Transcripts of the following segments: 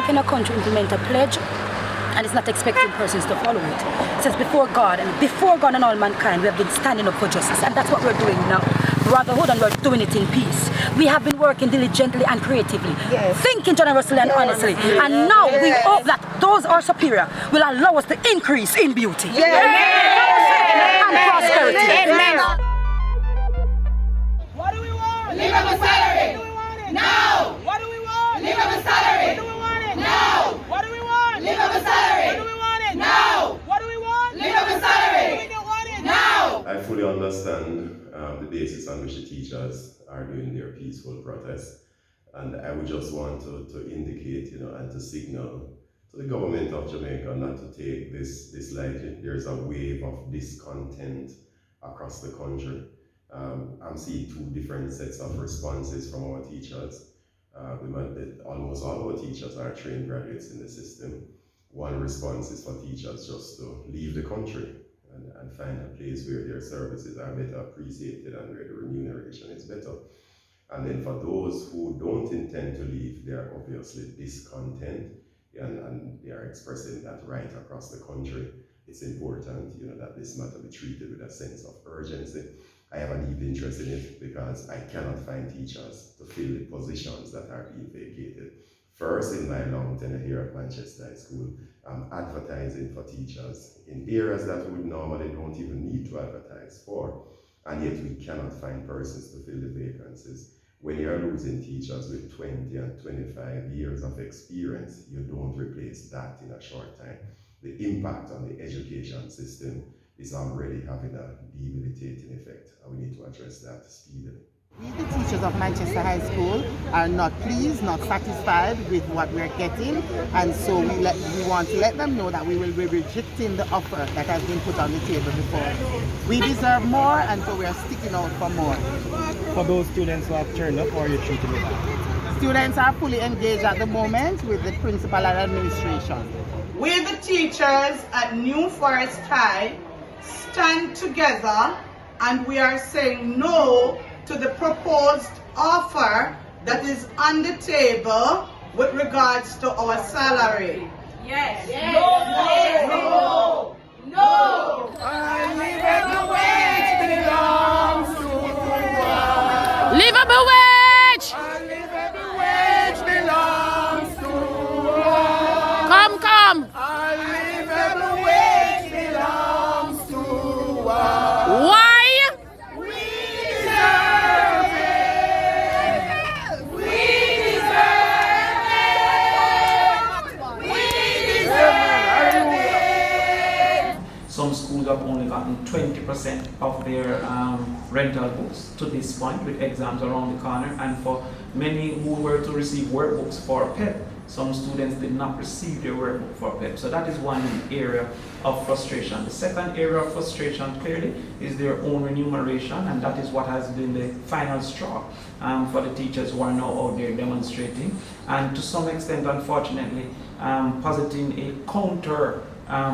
how can a country implement a pledge and it's not expecting persons to follow it? It says before God and all mankind, we have been standing up for justice, and that's what we're doing now. Brotherhood, and we're doing it in peace. We have been working diligently and creatively, thinking generously and honestly, and now we hope that those are superior will allow us to increase in beauty and prosperity. What do we want? Livable salary. What do we want it? Now. What do we want? Livable salary. What do we want it? Now. What do we want? Livable salary. What do we want it? Now. What do we want? Livable salary. We don't want it. Now. I fully understand the basis on which the teachers are doing their peaceful protest, and I would just want to indicate, and to signal to the government of Jamaica not to take this lightly. There's a wave of discontent across the country. I'm seeing two different sets of responses from our teachers. Almost all our teachers are trained graduates in the system. One response is for teachers just to leave the country and find a place where their services are better appreciated and where the remuneration is better. And then for those who don't intend to leave, they are obviously discontent and they are expressing that right across the country. It's important, that this matter be treated with a sense of urgency. I have a deep interest in it because I cannot find teachers to fill the positions that are being vacated. First, in my long tenure here at Manchester High School, I'm advertising for teachers in areas that we normally don't even need to advertise for, and yet we cannot find persons to fill the vacancies. When you're losing teachers with 20 and 25 years of experience, you don't replace that in a short time. The impact on the education system is already having a debilitating effect, and we need to address that speedily. We, the teachers of Manchester High School, are not pleased, not satisfied with what we're getting, and so we want to let them know that we will be rejecting the offer that has been put on the table before. We deserve more, and so we are sticking out for more. For those students who have turned up, or are you treating with that? Students are fully engaged at the moment with the principal and administration. We, the teachers at New Forest High, stand together, and we are saying no to the proposed offer that is on the table with regards to our salary. Yes. Yes. No. No. No. Livable wage belongs to us. Livable wage! Livable wage belongs to us. Come! Livable wage belongs to us. Why? Some schools have only gotten 20% of their rental books to this point, with exams around the corner, and for many who were to receive workbooks for PEP, some students did not receive their workbook for PEP. So that is one area of frustration. The second area of frustration clearly is their own remuneration, and that is what has been the final straw for the teachers who are now out there demonstrating, and to some extent, unfortunately, positing a counter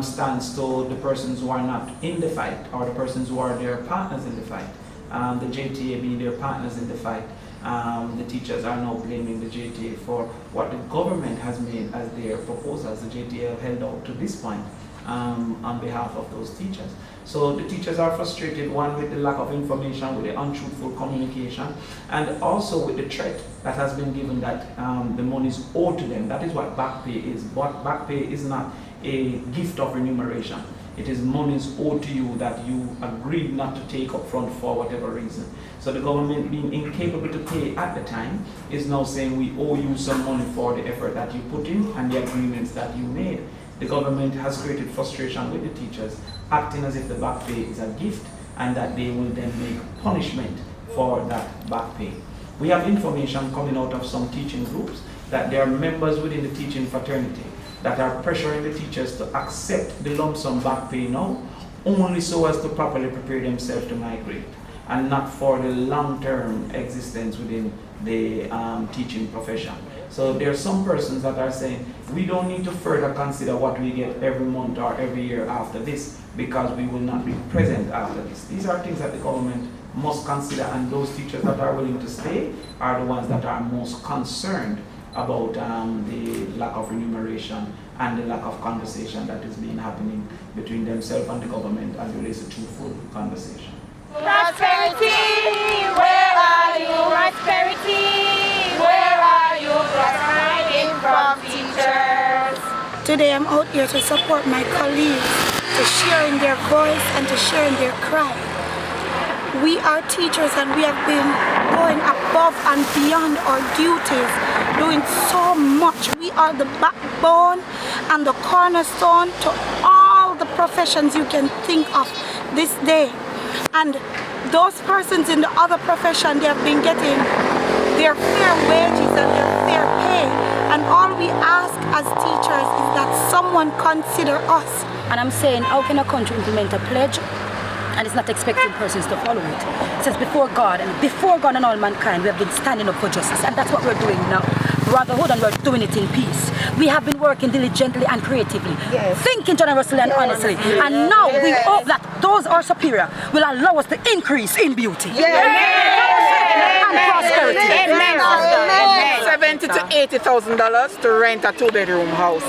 stance to the persons who are not in the fight, or the persons who are their partners in the fight. The JTA being their partners in the fight. The teachers are now blaming the JTA for what the government has made as their proposals. The JTA have held out to this point on behalf of those teachers. So the teachers are frustrated, one, with the lack of information, with the untruthful communication, and also with the threat that has been given that the money is owed to them. That is what back pay is. But back pay is not a gift of remuneration. It is monies owed to you that you agreed not to take up front for whatever reason. So the government, being incapable to pay at the time, is now saying we owe you some money for the effort that you put in and the agreements that you made. The government has created frustration with the teachers, acting as if the back pay is a gift and that they will then make punishment for that back pay. We have information coming out of some teaching groups that there are members within the teaching fraternity that are pressuring the teachers to accept the lump sum back pay now, only so as to properly prepare themselves to migrate, and not for the long-term existence within the teaching profession. So there are some persons that are saying, we don't need to further consider what we get every month or every year after this, because we will not be present after this. These are things that the government must consider, and those teachers that are willing to stay are the ones that are most concerned about the lack of remuneration and the lack of conversation that is being happening between themselves and the government as well as a truthful conversation. Prosperity, where are you? Prosperity, where are you? Providing from teachers. Today I'm out here to support my colleagues, to share in their voice and to share in their cry. We are teachers and we have been going above and beyond our duties, doing so much. We are the backbone and the cornerstone to all the professions you can think of this day. And those persons in the other profession, they have been getting their fair wages and their fair pay. And all we ask as teachers is that someone consider us. And I'm saying, how can a country implement a pledge and it's not expecting persons to follow it? It says before God and all mankind, we have been standing up for justice, and that's what we're doing now. Brotherhood, and we're doing it in peace. We have been working diligently and creatively, thinking generously and honestly, and now we hope that those are superior will allow us to increase in beauty and prosperity. $70,000 to $80,000 to rent a 2-bedroom house.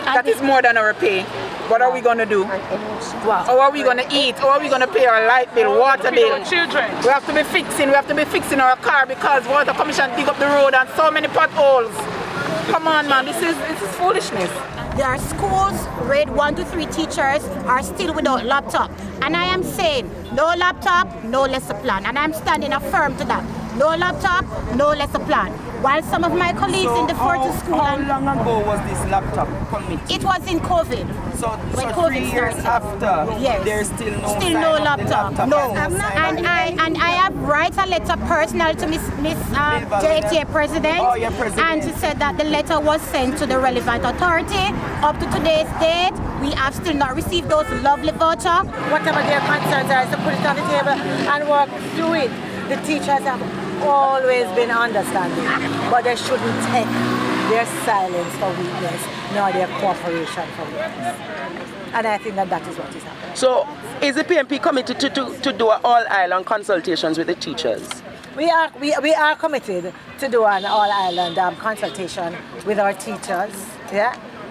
That is more than our pay. What are we going to do? How are we going to eat? How are we going to pay our light bill, water bill? Children. We have to be fixing our car because water commission dig up the road and so many potholes. Come on, man, this is foolishness. There are schools, grade 1 to 3 teachers are still without laptop. And I am saying, no laptop, no lesson plan. And I'm standing firm to that. No laptop, no lesson plan. While some of my colleagues in the 40 school... How long ago was this laptop committed? It was in COVID. So COVID 3 years started. after, yes. There's still no laptop. No. And I have write a letter personal to Miss JTA president. Oh, your president. And she said that the letter was sent to the relevant authority. Up to today's date, we have still not received those lovely voucher. Whatever their concerns are, so put it on the table and work through it. The teachers have always been understanding, but they shouldn't take their silence for weakness, nor their cooperation for weakness. And I think that is what is happening. So, is the PMP committed to do all-island consultations with the teachers? We are committed to do an all-island consultation with our teachers,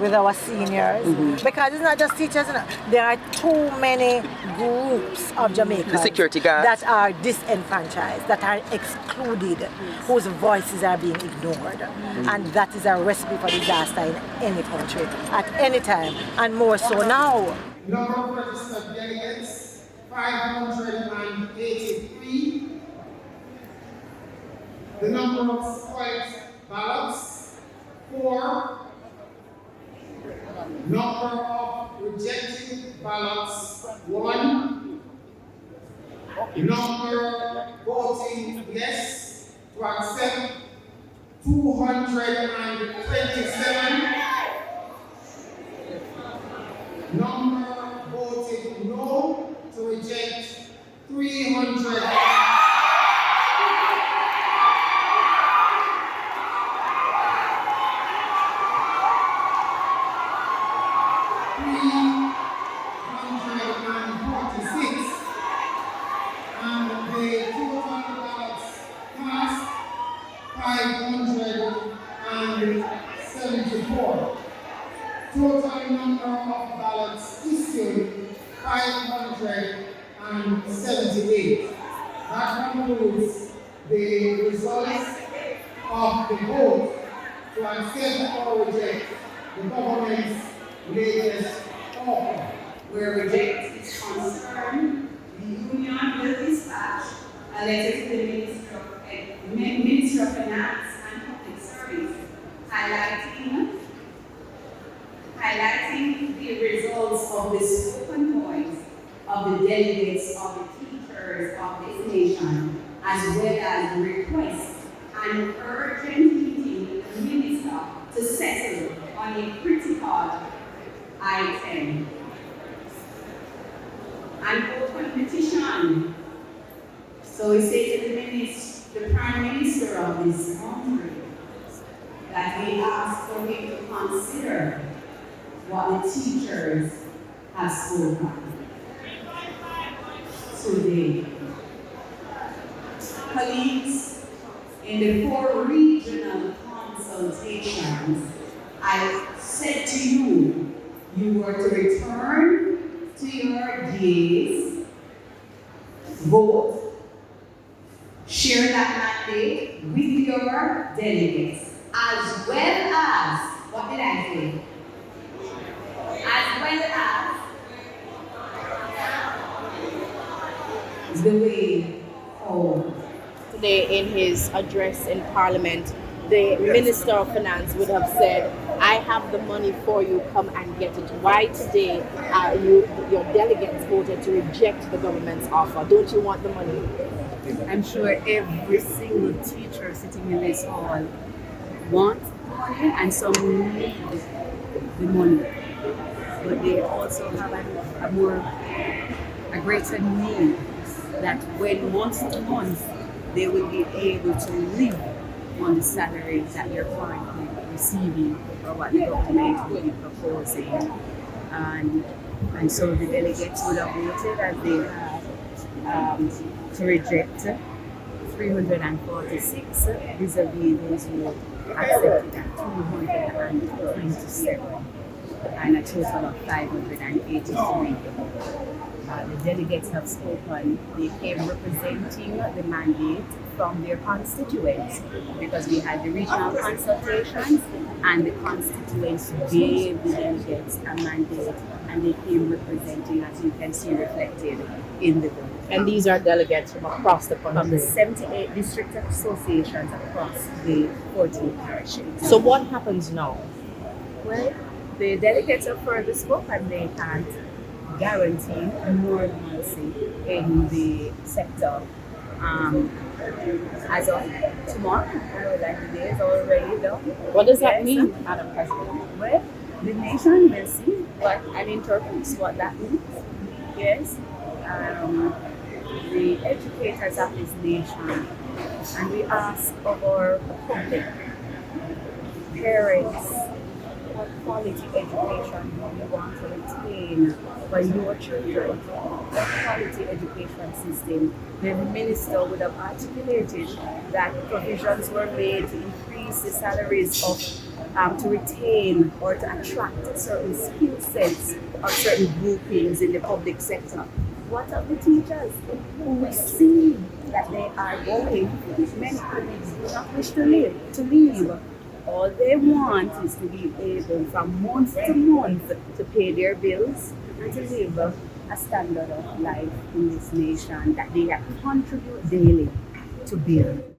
with our seniors, because it's not just teachers. There are too many groups of Jamaicans the security guards that are disenfranchised, that are excluded, whose voices are being ignored. And that is a recipe for disaster in any country, at any time, and more so now. Number of registered delegates, 583. The number of spoiled ballots, 4. Number of rejected ballots, 1. Number voting yes to accept, 227. Number voted no to reject, 300. And the total ballots cast, 574. Total number of ballots issued, 578. That concludes the results of the vote to accept or reject the government's latest offer. Where reject is concerned, the union will dispatch a letter to the Minister of Finance and Public Service highlighting the results of the spoken voice of the delegates of the teachers of this nation, as well as the request and urgent meeting with the Minister to settle on a critical item. An open petition. So we say to the Prime Minister of this country that we ask for him to consider what the teachers have spoken today. Colleagues, in the 4 regional councils consultations, I said to you, you were to return to your DAs, vote, share that mandate with your delegates, as well as, what did I say? As well as the way forward. Today in his address in Parliament, the Minister of Finance would have said, I have the money for you, come and get it. Why today your delegates voted to reject the government's offer? Don't you want the money? I'm sure every single teacher sitting in this hall wants money and some need the money. But they also have a greater need that when month to month they will be able to live on the salaries that they're currently receiving or what the government will be proposing. And so the delegates would have voted as they have to reject 346 vis-a-vis those who accepted at 227 and a total of 583. The delegates have spoken. They came representing the mandate from their constituents because we had the regional consultations and the constituents gave the delegates a mandate and they came representing, as you can see reflected in the bill. And these are delegates from across the country? From the 78 district associations across the 14 parishes. So what happens now? Well, the delegates have further spoken and they can't guarantee normalcy in the sector. As of tomorrow, like the day is already done. What does that mean, Madam President? Well, the nation will see what and interprets what that means. Yes. The educators of this nation, and we ask of our public, parents, what quality education do you want to retain for your children? What quality education system? The minister would have articulated that provisions were made to increase the salaries of to retain or to attract certain skill sets of certain groupings in the public sector. What of the teachers who see that they are going? Many colleagues do not wish to leave. All they want is to be able from month to month to pay their bills and to live a standard of life in this nation that they have contribute daily to build.